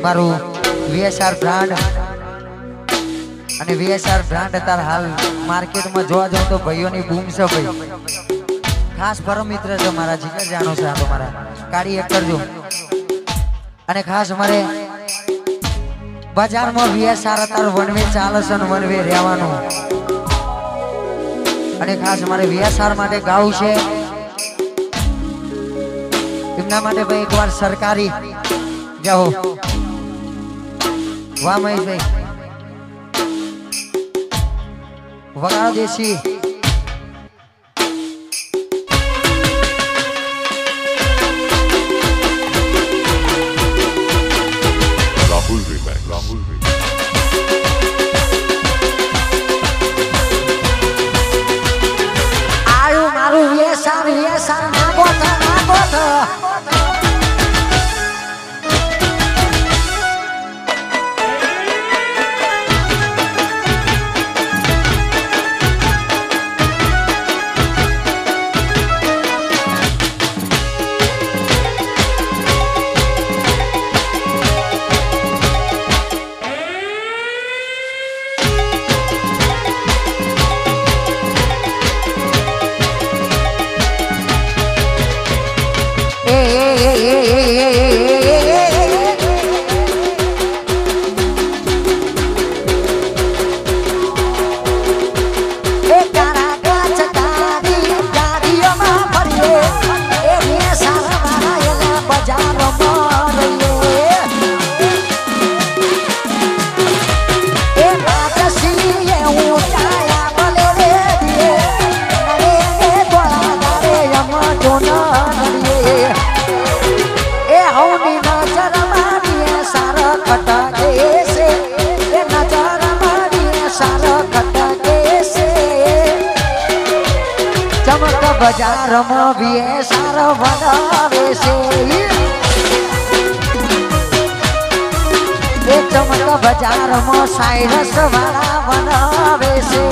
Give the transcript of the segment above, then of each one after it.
मारू VSR brand અને VSR brand અત્યારે હાલ માર્કેટમાં જોવા જાવ તો ભાઈઓની બૂમ છે ભાઈ. ખાસ પરમ મિત્ર છે મારા જીગર જાણો છે આ તો મારા કાળી એક કરજો. અને ખાસ અમારે બજારમાં VSR અત્યારે વનવે ચાલે છે ને વનવે રહેવાનું. અને ખાસ અમારે VSR માટે ગાવું છે એમના માટે ભાઈ એકવાર સરકારી જાઓ. વાહ મહેશભાઈ વગાડો દેશી. રાહુલ આયુ મારું VSR નાગો બજારમાં VSR બનાવે છે. એ ચમક બજારમાં સાયરસ વાળા બનાવે છે.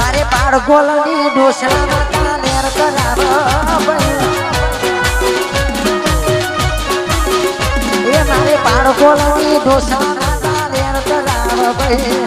મારે પાડગોલની ડોસલા લેર કરાવ એ મારે પાડગોલની ડોસલા લેર કરાવ ભાઈ.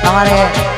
हमारे